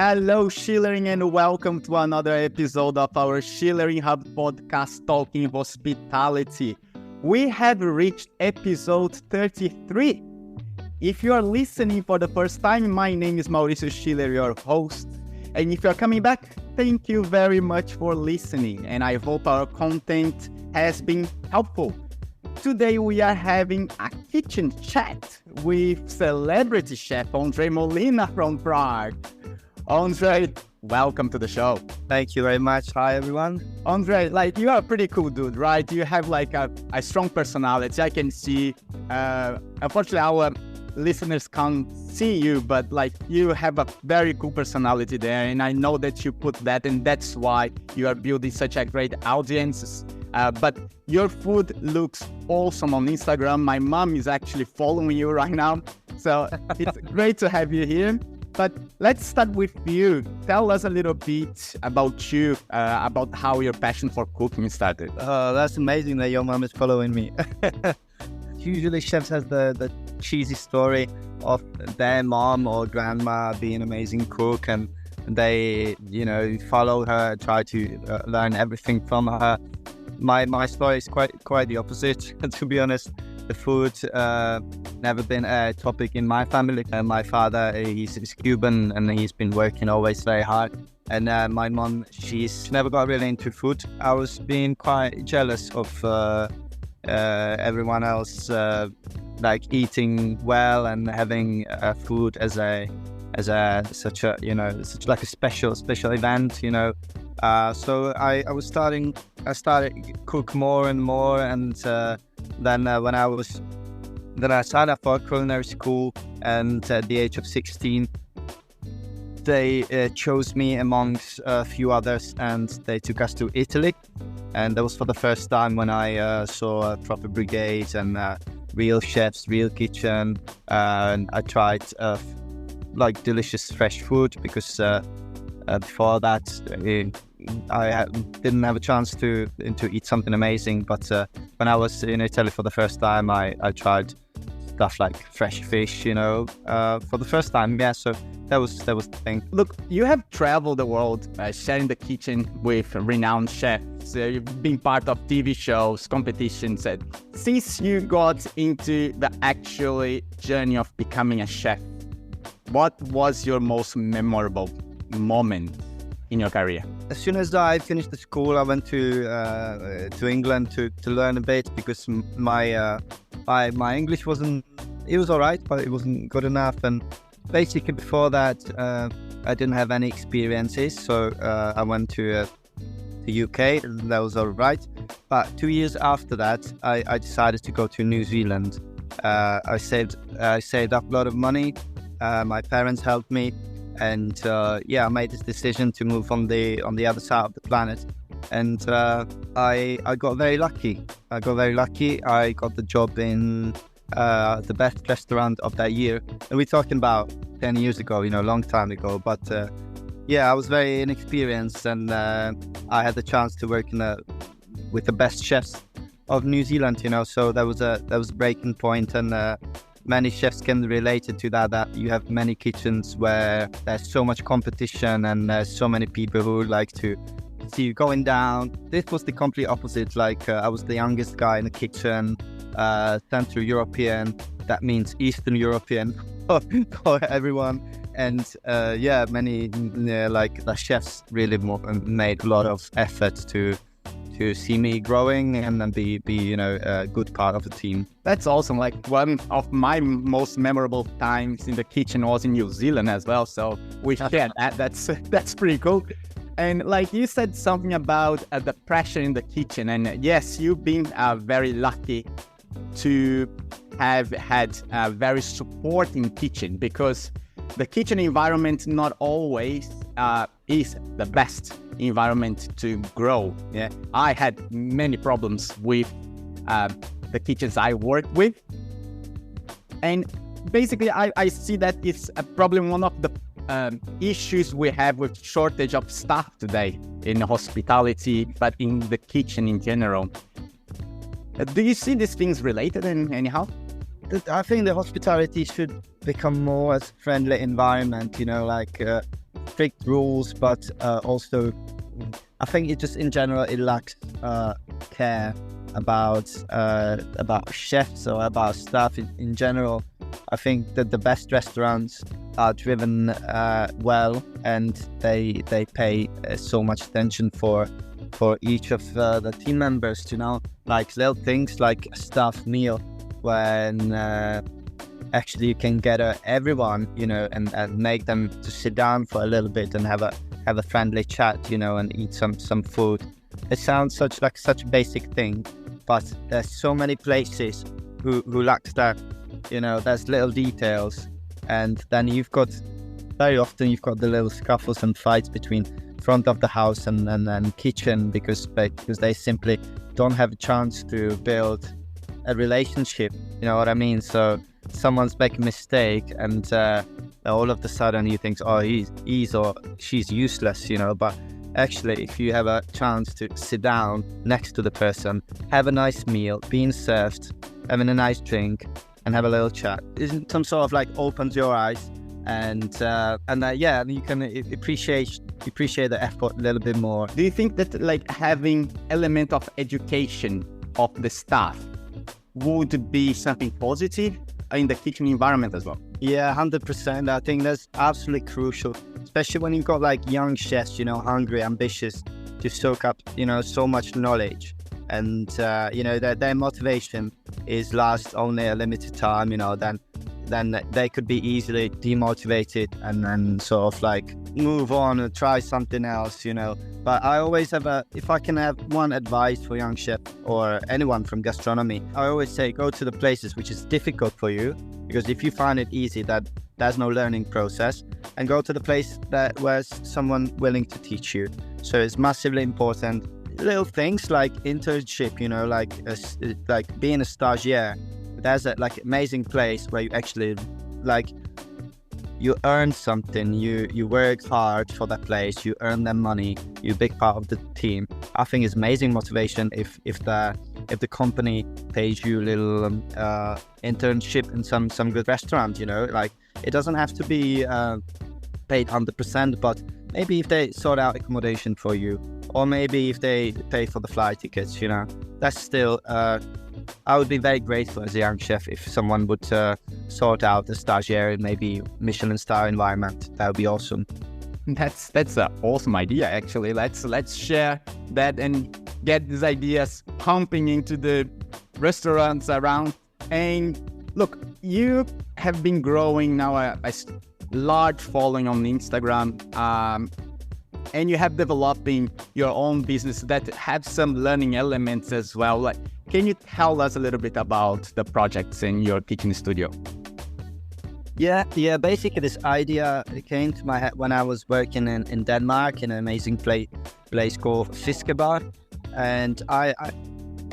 Hello, Schulering, and welcome to another episode of our Schulering Hub podcast talking hospitality. We have reached episode 33. If you are listening for the first time, my name is Mauricio Schiller, your host. And if you are coming back, thank you very much for listening. And I hope our content has been helpful. Today we are having a kitchen chat with celebrity chef Ondrej Molina from Prague. Ondrej, welcome to the show. Thank you very much. Hi, everyone. Ondrej, you are a pretty cool dude, right? You have a strong personality. I can see. Unfortunately, our listeners can't see you, but you have a very cool personality there. And I know that you put that, and that's why you are building such a great audience. But your food looks awesome on Instagram. My mom is actually following you right now. So it's great to have you here. But let's start with you. Tell us a little bit about you, about how your passion for cooking started. That's amazing that your mom is following me. Usually chefs have the cheesy story of their mom or grandma being an amazing cook, and they, follow her, try to learn everything from her. My story is quite the opposite, to be honest. The food never been a topic in my family. My father, he's Cuban, and he's been working always very hard. And my mom, she's never got really into food. I was being quite jealous of everyone else, eating well and having food as such a special event, So I started cook more and more, and then I signed up for a culinary school, and at the age of 16, they chose me amongst a few others, and they took us to Italy. And that was for the first time when I saw a proper brigade and real chefs, real kitchen. And I tried delicious fresh food, because before that I didn't have a chance to eat something amazing. But when I was in Italy for the first time, I tried stuff like fresh fish, for the first time. Yeah, so that was the thing. Look, you have traveled the world sharing the kitchen with renowned chefs. You've been part of TV shows, competitions. Since you got into the actual journey of becoming a chef, what was your most memorable moment in your career? As soon as I finished the school, I went to England to learn a bit, because my English wasn't. It was all right, but it wasn't good enough. And basically, before that, I didn't have any experiences. So I went to the UK, and that was all right. But 2 years after that, I decided to go to New Zealand. I saved up a lot of money. My parents helped me. And I made this decision to move on the other side of the planet. And I got very lucky. I got the job in the best restaurant of that year. And we're talking about 10 years ago, a long time ago. But I was very inexperienced, and I had the chance to work with the best chefs of New Zealand. So that was a breaking point. And many chefs can relate to that you have many kitchens where there's so much competition, and there's so many people who like to see you going down. This was the complete opposite. I was the youngest guy in the kitchen, Central European, that means Eastern European for everyone. And the chefs really made a lot of effort to see me growing and then be a good part of the team. That's awesome. One of my most memorable times in the kitchen was in New Zealand as well. So we shared that. That's pretty cool. And you said something about the pressure in the kitchen. And yes, you've been very lucky to have had a very supporting kitchen, because the kitchen environment not always is the best environment to grow. Yeah, I had many problems with the kitchens I work with, and basically I see that it's probably one of the issues we have with shortage of staff today in hospitality, but in the kitchen in general. Do you see these things related anyhow? I think the hospitality should become more as friendly environment, strict rules, but also I think it just in general it lacks care about chefs or about staff in general. I think that the best restaurants are driven well, and they pay so much attention for each of the team members, like little things like a staff meal when actually you can gather everyone, and make them to sit down for a little bit and have a friendly chat, and eat some food. It sounds such a basic thing, but there's so many places who lack that. There's little details, and then very often you've got the little scuffles and fights between front of the house and kitchen because they simply don't have a chance to build a relationship. You know what I mean? So someone's making a mistake, and all of a sudden you think, oh, he's or she's useless, But actually, if you have a chance to sit down next to the person, have a nice meal, being served, having a nice drink, and have a little chat, isn't some sort of like opens your eyes, and you can appreciate the effort a little bit more. Do you think that like having element of education of the staff would be something positive in the kitchen environment as well? Yeah, 100%. I think that's absolutely crucial, especially when you've got like young chefs, hungry, ambitious to soak up, so much knowledge. And, their motivation is last only a limited time, then they could be easily demotivated and then sort of like move on and try something else, But I always if I can have one advice for young chef or anyone from gastronomy, I always say go to the places which is difficult for you, because if you find it easy, that there's no learning process, and go to the place where's someone willing to teach you. So it's massively important. Little things like internship, like being a stagiaire. There's a like amazing place where you actually you earn something, you work hard for that place, you earn them money, you're a big part of the team. I think it's amazing motivation if the company pays you a little internship in some good restaurant, like it doesn't have to be paid 100%, but maybe if they sort out accommodation for you, or maybe if they pay for the flight tickets, that's still I would be very grateful as a young chef if someone would sort out a stagiaire in maybe Michelin star environment. That would be awesome. That's an awesome idea, actually. Let's share that and get these ideas pumping into the restaurants around. And look, you have been growing now a large following on Instagram, and you have developing your own business that have some learning elements as well. Like, can you tell us a little bit about the projects in your kitchen studio? Yeah. Basically, this idea came to my head when I was working in Denmark in an amazing place called Fiskebar, and I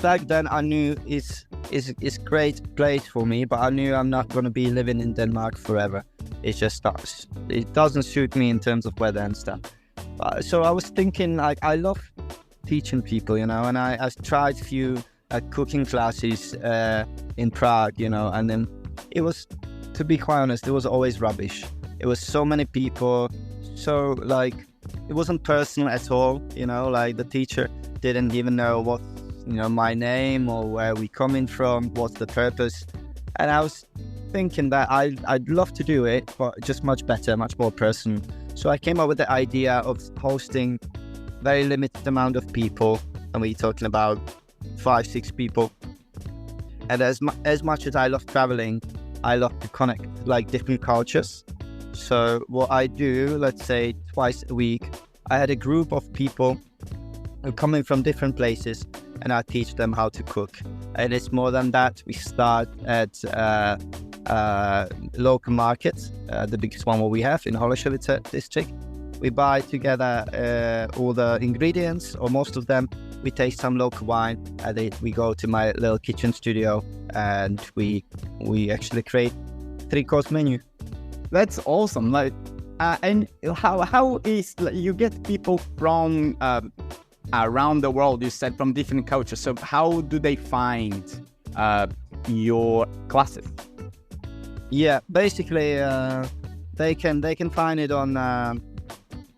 back then I knew it's a great place for me, but I knew I'm not going to be living in Denmark forever. It doesn't suit me in terms of weather and stuff. So I was thinking, like, I love teaching people, and I tried a few cooking classes in Prague, and then it was, to be quite honest, it was always rubbish. It was so many people, so like it wasn't personal at all, like the teacher didn't even know what, my name or where we coming from, what's the purpose. And I was thinking that I'd love to do it, but just much better, much more personal. So I came up with the idea of hosting very limited amount of people, and we're talking about 5-6 people. And as much as I love traveling, I love to connect like different cultures. So what I do, let's say twice a week, I had a group of people who coming from different places, and I teach them how to cook. And it's more than that. We start at local markets, the biggest one what we have in Holešovice district. We buy together all the ingredients, or most of them. We taste some local wine, and we go to my little kitchen studio, and we actually create 3-course menu. That's awesome. Like, and how is, like, you get people from around the world? You said from different cultures. So how do they find your classes? Yeah, basically they can find it on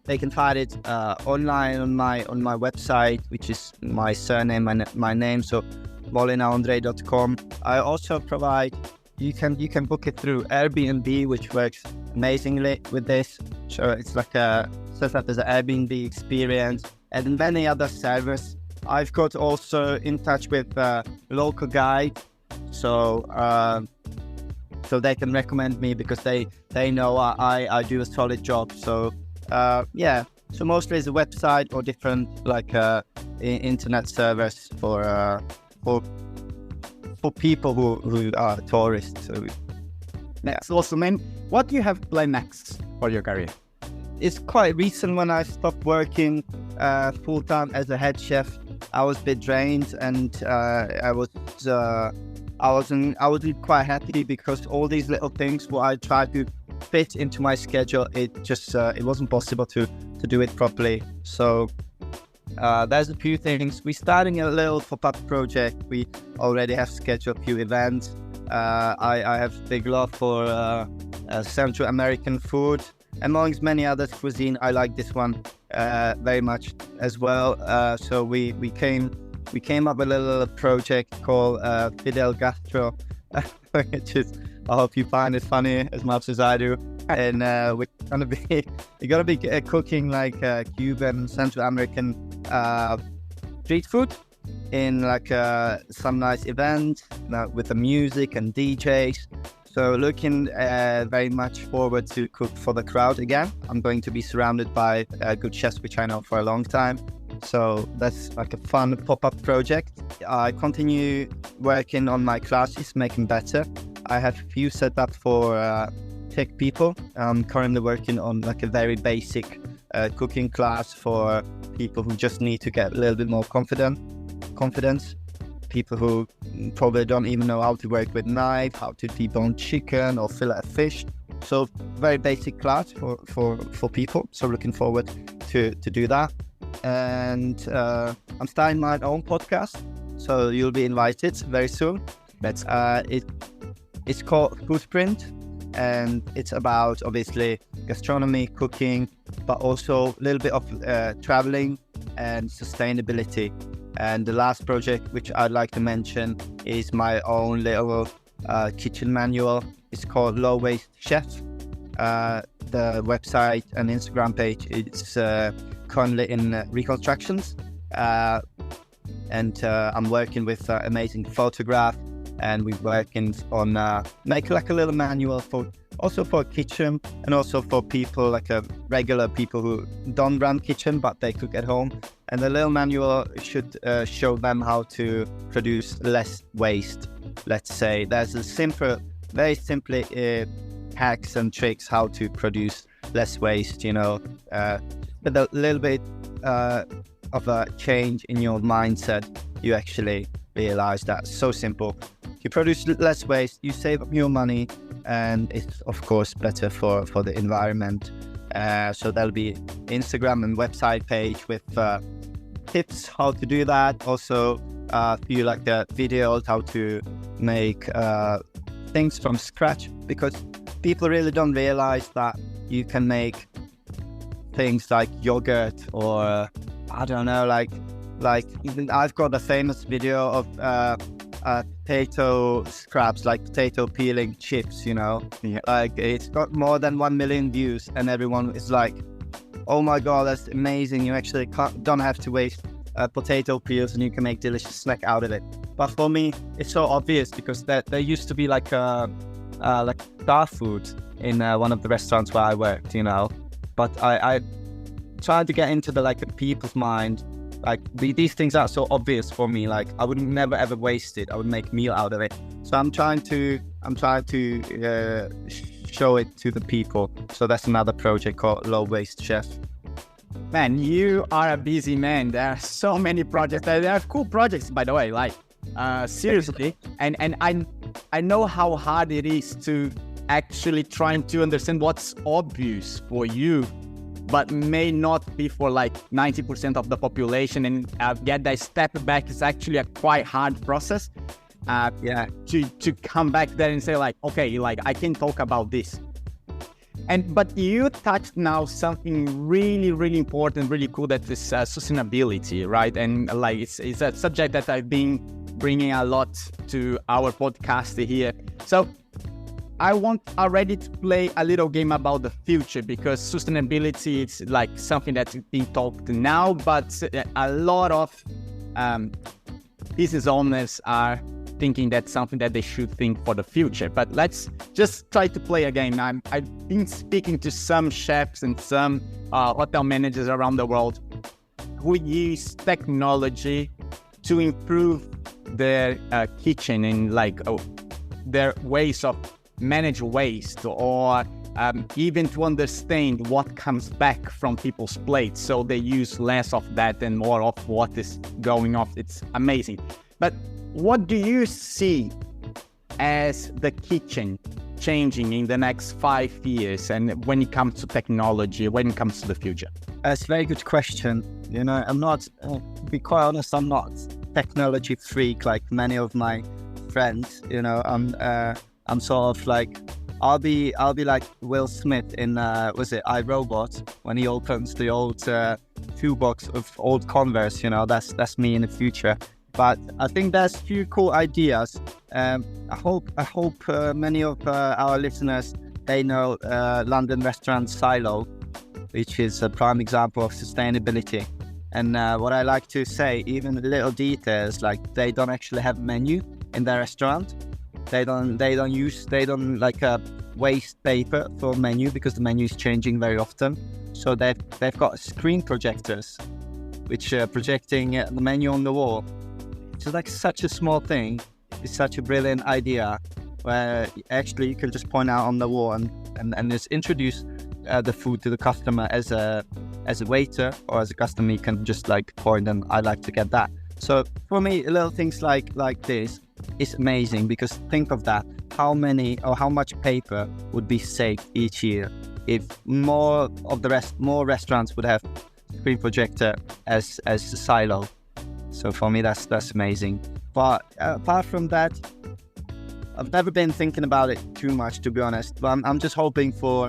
They can find it online on my website, which is my surname and my name, so molinaondrej.com. I also provide, you can book it through Airbnb, which works amazingly with this. So it's like a set up as an Airbnb experience, and many other servers. I've got also in touch with local guide, so they can recommend me because they know I do a solid job. So yeah, so mostly it's a website or different like internet servers for people who are tourists. So that's awesome, man. What do you have planned next for your career? It's quite recent when I stopped working full time as a head chef. I was a bit drained, and I wasn't quite happy because all these little things what I tried to fit into my schedule, it just it wasn't possible to do it properly. So there's a few things. We're starting a little pop-up project. We already have scheduled a few events. I have big love for Central American food. Amongst many other cuisine, I like this one very much as well. So we came up with a little project called Fidel Gastro, which is, I hope you find it funny as much as I do. And we're gonna be cooking like Cuban, Central American street food in like some nice event with the music and DJs. So looking very much forward to cook for the crowd again. I'm going to be surrounded by good chefs, which I know for a long time. So that's like a fun pop-up project. I continue working on my classes, making better. I have a few set up for tech people. I'm currently working on like a very basic cooking class for people who just need to get a little bit more confidence. People who probably don't even know how to work with knife, how to debone chicken or fillet a fish. So very basic class for people. So looking forward to do that. And I'm starting my own podcast, so you'll be invited very soon. It's called Footprint, and it's about obviously gastronomy, cooking, but also a little bit of traveling and sustainability. And the last project which I'd like to mention is my own little kitchen manual. It's called Low Waste Chef. The website and Instagram page is currently in reconstructions. And I'm working with amazing photograph, and we're working on making like a little manual for kitchen, and also for people like regular people who don't run kitchen but they cook at home. And the little manual should show them how to produce less waste. Let's say there's very simple hacks and tricks how to produce less waste, with a little bit of a change in your mindset. You actually realize that's so simple. You produce less waste, you save up your money, and it's of course better for the environment. So there'll be Instagram and website page with tips how to do that. Also a few like videos how to make things from scratch, because people really don't realize that you can make things like yogurt or I don't know, like I've got a famous video of potato scraps, like potato peeling chips, Yeah. Like it's got more than 1 million views, and everyone is like, oh my god, that's amazing, you actually don't have to waste potato peels and you can make delicious snack out of it. But for me it's so obvious, because there used to be like star food in one of the restaurants where I worked, but I tried to get into the people's mind. Like these things are so obvious for me. Like I would never ever waste it. I would make meal out of it. So I'm trying to show it to the people. So that's another project called Low Waste Chef. Man, you are a busy man. There are so many projects. There are cool projects, by the way. Like seriously, and I know how hard it is to actually trying to understand what's obvious for you, but may not be for 90% of the population, and get that step back is actually a quite hard process. To come back there and say okay, I can talk about this. But you touched now something really, really important, really cool, that is sustainability, right? And like it's a subject that I've been bringing a lot to our podcast here. So I want already to play a little game about the future, because sustainability is like something that's being talked now, but a lot of business owners are thinking that's something that they should think for the future. But let's just try to play a game. I've been speaking to some chefs and some hotel managers around the world who use technology to improve their kitchen and like their ways of manage waste, or even to understand what comes back from people's plates, so they use less of that and more of what is going off. It's amazing. But what do you see as the kitchen changing in the next 5 years, and when it comes to technology, when it comes to the future? That's a very good question. You know, I'm not, to be quite honest, I'm not technology freak like many of my friends. You know, I'm sort of like, I'll be like Will Smith in was it iRobot, when he opens the old toolbox of old Converse. You know, that's me in the future. But I think there's a few cool ideas. I hope many of our listeners, they know London restaurant Silo, which is a prime example of sustainability. And what I like to say, even the little details, like they don't actually have a menu in their restaurant. They don't like waste paper for menu, because the menu is changing very often. So they've got screen projectors, which are projecting the menu on the wall. So like such a small thing, it's such a brilliant idea, where actually you can just point out on the wall and just introduce the food to the customer as a waiter, or as a customer you can just like point and I'd like to get that. So for me, little things like this is amazing, because think of that, how much paper would be saved each year if more restaurants would have screen projector as a silo. So for me, that's amazing. But apart from that, I've never been thinking about it too much, to be honest. But I'm just hoping for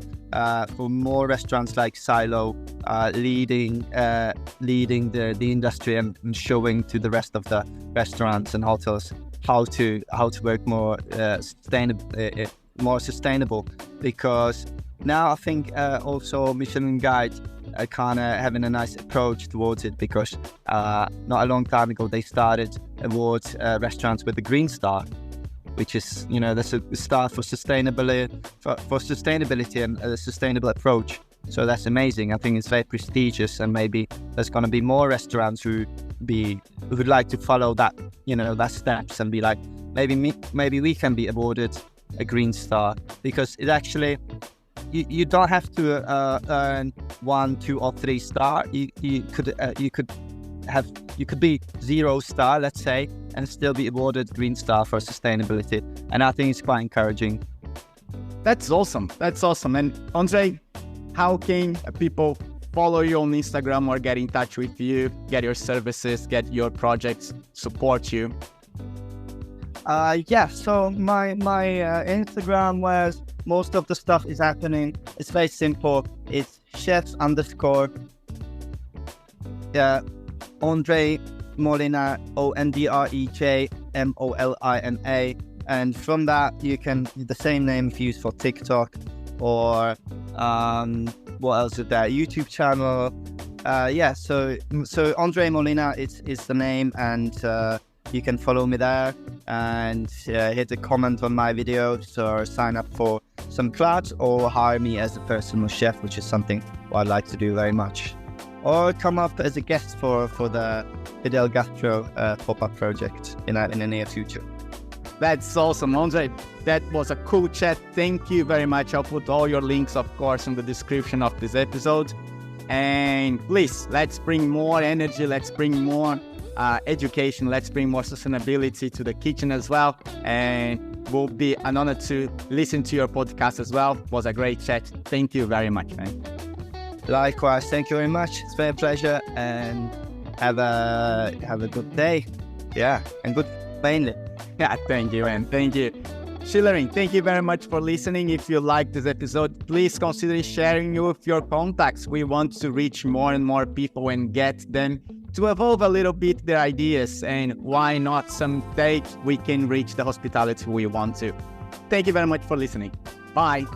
more restaurants like Silo leading the industry and showing to the rest of the restaurants and hotels how to work more sustainable. Because now I think also Michelin Guide kind of having a nice approach towards it, because not a long time ago they started awards restaurants with the Green Star, which is, you know, that's a star for sustainability and a sustainable approach. So that's amazing. I think it's very prestigious, and maybe there's going to be more restaurants who would like to follow that, you know, that steps, and be like, maybe we can be awarded a Green Star, because it actually, you don't have to earn 1, 2, or 3 star. You could be 0 star, let's say, and still be awarded Green Star for sustainability. And I think it's quite encouraging. That's awesome. And Ondrej, how can people follow you on Instagram or get in touch with you, get your services, get your projects, support you? So my Instagram, where most of the stuff is happening, it's very simple. It's chefs _ Ondrej Molina, Ondrej Molina, and from that you can, the same name if you use for TikTok, or what else is there, YouTube channel. So Ondrej Molina is the name, and you can follow me there and hit a comment on my videos, or sign up for some class, or hire me as a personal chef, which is something I'd like to do very much. Or come up as a guest for the Fidel Gastro pop-up project in the near future. That's awesome, Ondrej. That was a cool chat. Thank you very much. I'll put all your links, of course, in the description of this episode. And please, let's bring more energy. Let's bring more education. Let's bring more sustainability to the kitchen as well. And will be an honor to listen to your podcast as well. It was a great chat. Thank you very much, man. Likewise, thank you very much. It's been a pleasure, and have a good day. Yeah, and good mainly. Yeah, thank you, man. Thank you. Schulering, thank you very much for listening. If you like this episode, please consider sharing it with your contacts. We want to reach more and more people and get them to evolve a little bit their ideas. And why not someday we can reach the hospitality we want to. Thank you very much for listening. Bye.